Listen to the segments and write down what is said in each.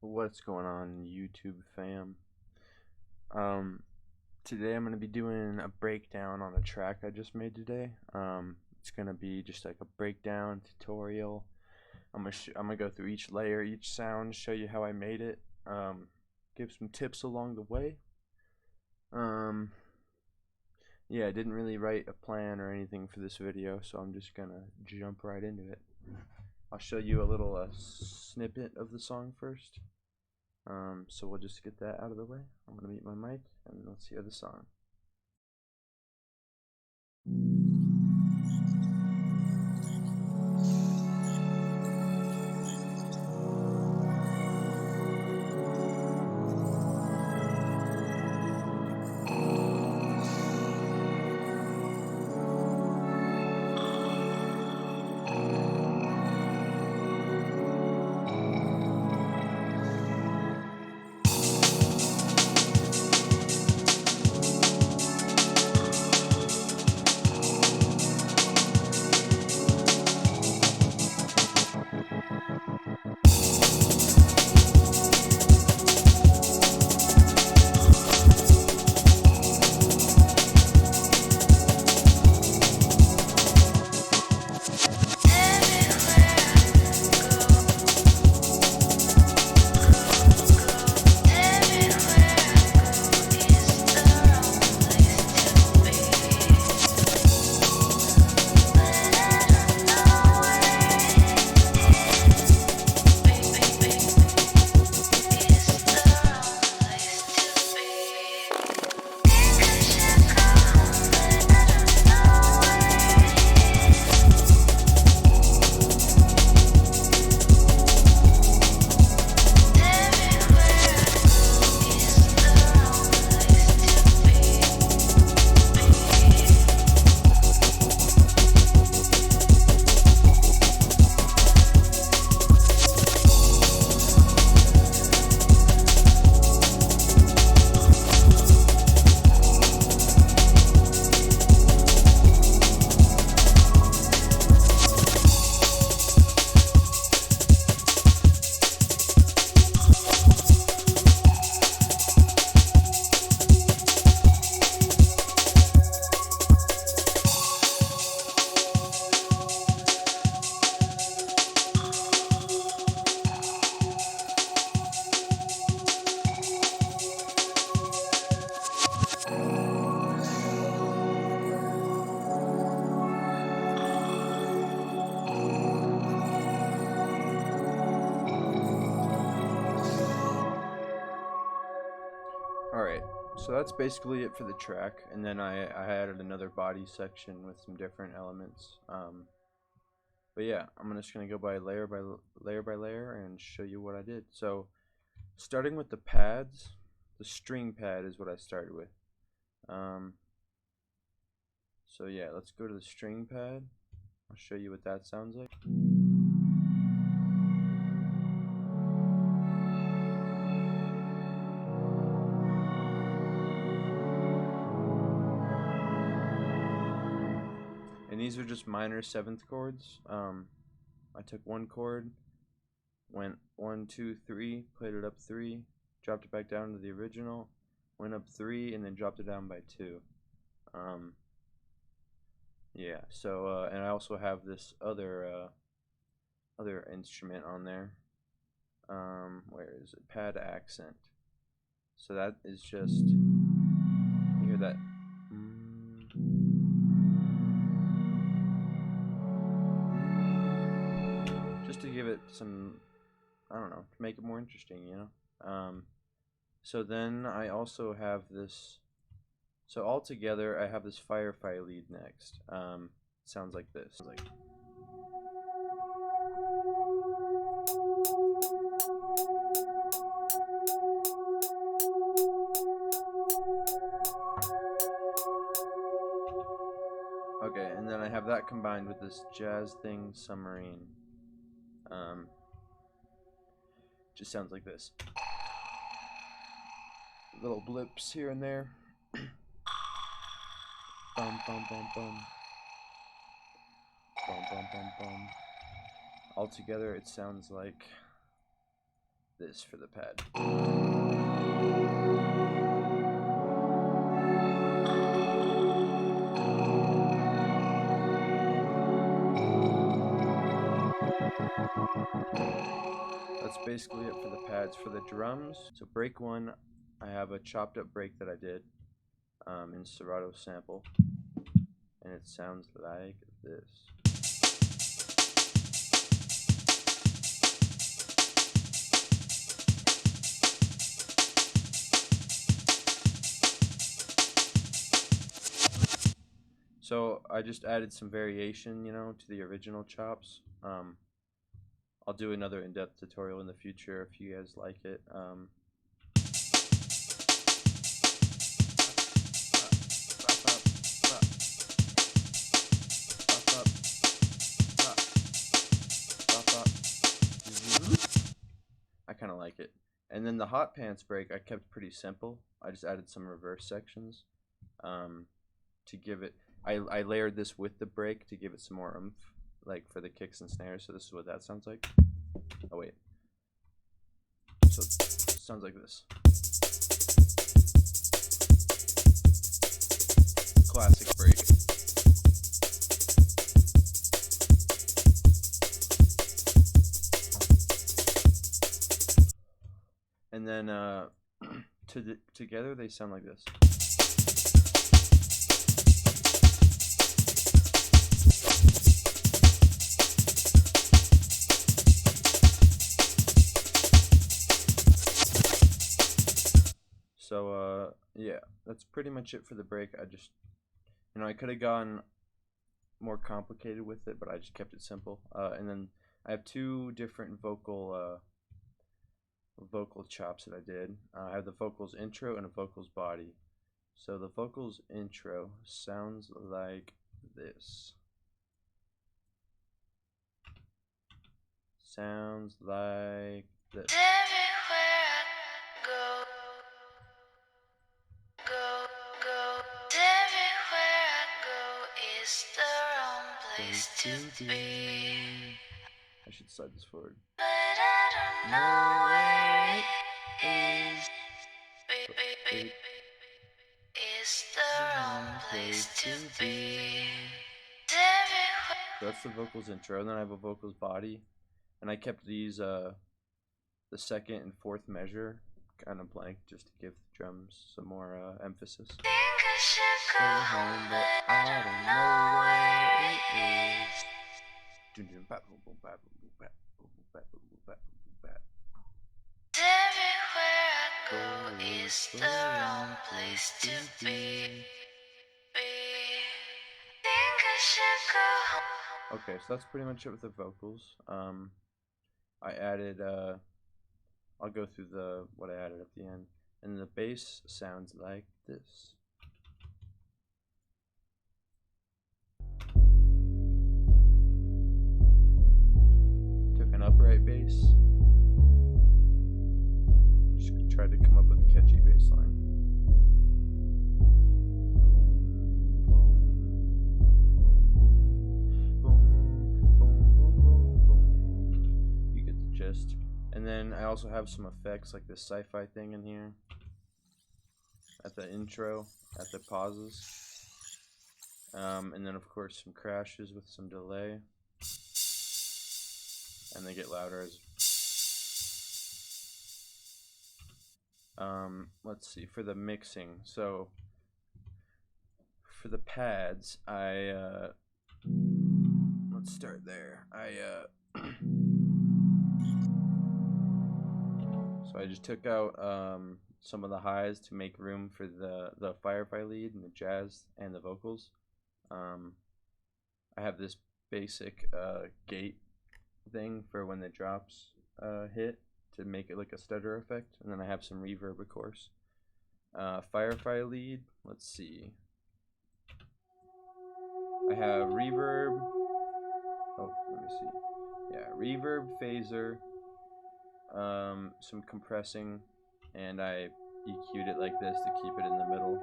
What's going on, YouTube fam? Um, Today I'm gonna be doing a breakdown on a track I just made today. It's gonna be just like a breakdown tutorial. I'm gonna go through each layer, each sound, show you how I made it. Give some tips along the way. Yeah, I didn't really write a plan or anything for this video, so I'm just gonna jump right into it. I'll show you a little snippet of the song first. So we'll just get that out of the way. I'm gonna mute my mic and let's hear the song. Alright, so that's basically it for the track, and then I added another body section with some different elements. But yeah, I'm just gonna go by layer by layer and show you what I did. So starting with the pads, the string pad is what I started with. So yeah, let's go to the string pad. I'll show you what that sounds like. And these are just minor seventh chords. I took one chord, went 1, 2, 3, played it up 3, dropped it back down to the original, went up 3, and then dropped it down by 2. Yeah. So and I also have this other instrument on there. Where is it? Pad accent. So that is just, you hear that? Just to give it some, I don't know, to make it more interesting, you know. So then I also have this. So all together, I have this Firefly lead next. Sounds like this. Okay, and then I have that combined with this jazz thing, submarine. Just sounds like this. Little blips here and there. Bum bum bum bum. Bum bum bum bum. Altogether, it sounds like this for the pad. That's basically it for the pads. For the drums, so break one, I have a chopped up break that I did in Serato sample, and it sounds like this. So I just added some variation, you know, to the original chops. I'll do another in-depth tutorial in the future if you guys like it. I kind of like it. And then the hot pants break I kept pretty simple. I just added some reverse sections to give it. I layered this with the break to give it some more oomph, like for the kicks and snares. So this is what that sounds like. Oh wait. So it sounds like this. Classic break. And then together they sound like this. So yeah, that's pretty much it for the break. I just, you know, I could have gone more complicated with it, but I just kept it simple. And then I have two different vocal chops that I did. I have the vocals intro and a vocals body. So the vocals intro sounds like this. Sounds like this. Place to be. I should slide this forward. But I don't know where it is. It's the wrong place to be. So that's the vocals intro, and then I have a vocals body, and I kept these the second and fourth measure kind of blank just to give the drums some more emphasis. Think I should go home, but I don't know where it is. Everywhere I go is the wrong place to be. Think I should go home. Okay, so that's pretty much it with the vocals. I added I'll go through what I added at the end. And the bass sounds like this. Took an upright bass. Just tried to come up with a catchy bass line. You get the gist. And then I also have some effects like this sci-fi thing in here at the intro, at the pauses, and then of course some crashes with some delay, and they get louder as let's see, for the mixing. So for the pads, let's start there. So I just took out some of the highs to make room for the Firefly lead and the jazz and the vocals. I have this basic gate thing for when the drops hit to make it like a stutter effect, and then I have some reverb, of course. Firefly lead, let's see. I have reverb. Oh, let me see. Yeah, reverb, phaser, some compressing, and I EQ'd it like this to keep it in the middle.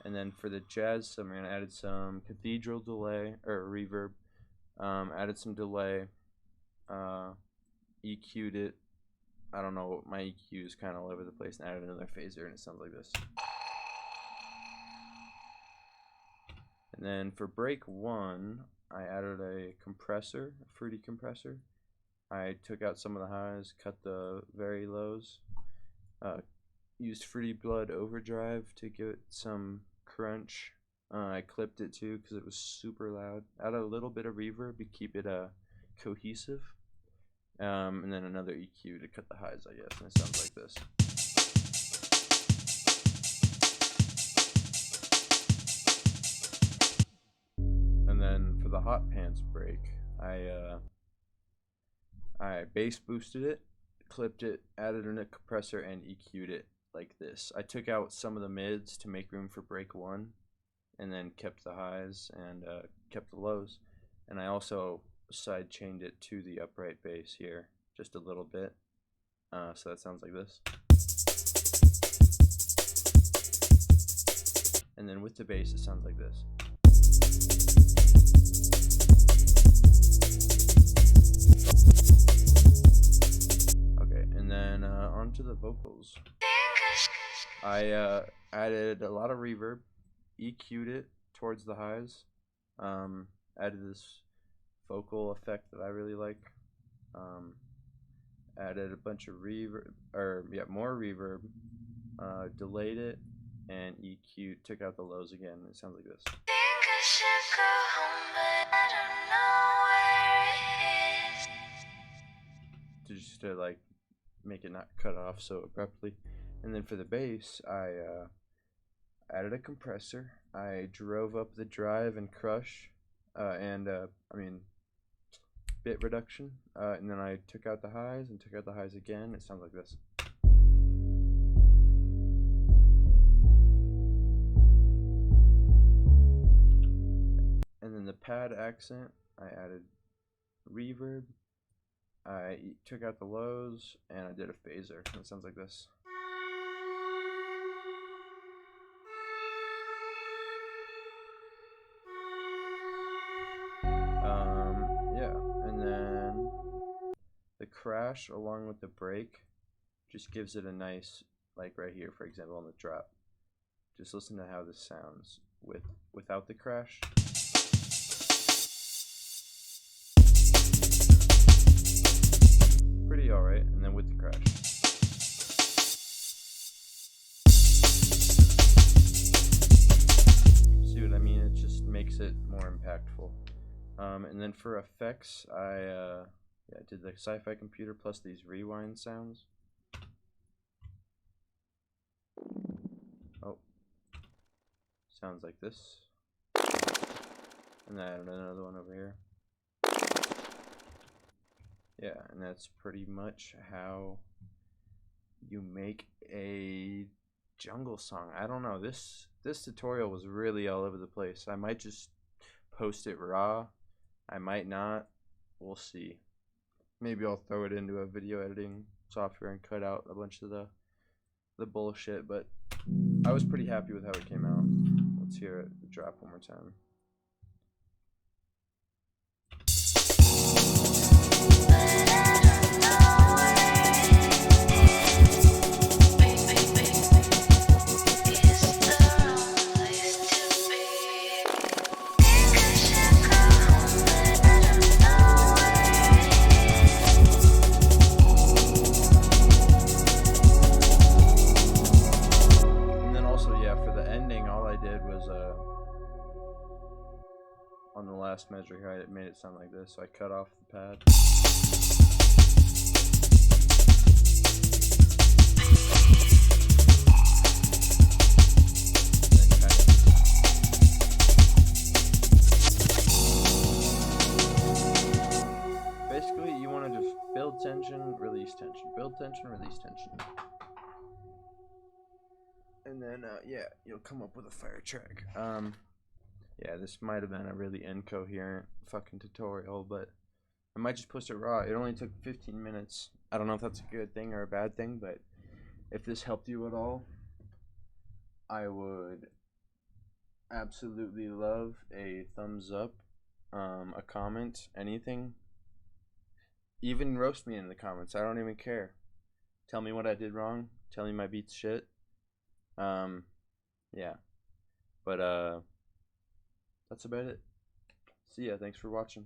And then for the jazz, I'm gonna add some cathedral delay or reverb. Added some delay, EQ'd it. I don't know, my EQ is kind of all over the place, and added another phaser, and it sounds like this. And then for break 1, I added a compressor, a fruity compressor. I took out some of the highs, cut the very lows, used Fruity Blood Overdrive to give it some crunch. I clipped it too because it was super loud. Add a little bit of reverb to keep it cohesive. And then another EQ to cut the highs, I guess, and it sounds like this. And then for the hot pants break, I bass boosted it, clipped it, added a compressor, and EQ'd it like this. I took out some of the mids to make room for break 1, and then kept the highs and kept the lows. And I also side chained it to the upright bass here just a little bit. So that sounds like this. And then with the bass, it sounds like this. Okay, and then onto the vocals. I added a lot of reverb, EQ'd it towards the highs, added this vocal effect that I really like, added a bunch of more reverb, delayed it, and EQ'd, took out the lows again, and it sounds like this. Just to like make it not cut off so abruptly. And then for the bass, I added a compressor. I drove up the drive and crush, bit reduction, and then I took out the highs and took out the highs again. It sounds like this. And then the pad accent, I added reverb. I took out the lows and I did a phaser, and it sounds like this. And then the crash along with the break just gives it a nice, like right here, for example, on the drop. Just listen to how this sounds without the crash. Pretty alright, and then with the crash. See what I mean? It just makes it more impactful. And then for effects, I did the sci-fi computer plus these rewind sounds. Oh, sounds like this. And then I added another one over here. Yeah, and that's pretty much how you make a jungle song. I don't know, this tutorial was really all over the place. I might just post it raw, I might not, we'll see. Maybe I'll throw it into a video editing software and cut out a bunch of the bullshit, but I was pretty happy with how it came out. Let's hear it drop one more time. On the last measure here, I made it sound like this, so I cut off the pad. Basically, you want to just build tension, release tension, build tension, release tension. And then, you'll come up with a fire track. Yeah, this might have been a really incoherent fucking tutorial, but I might just post it raw. It only took 15 minutes. I don't know if that's a good thing or a bad thing, but if this helped you at all, I would absolutely love a thumbs up, a comment, anything. Even roast me in the comments. I don't even care. Tell me what I did wrong. Tell me my beats shit. Um, yeah. But that's about it. See ya. Thanks for watching.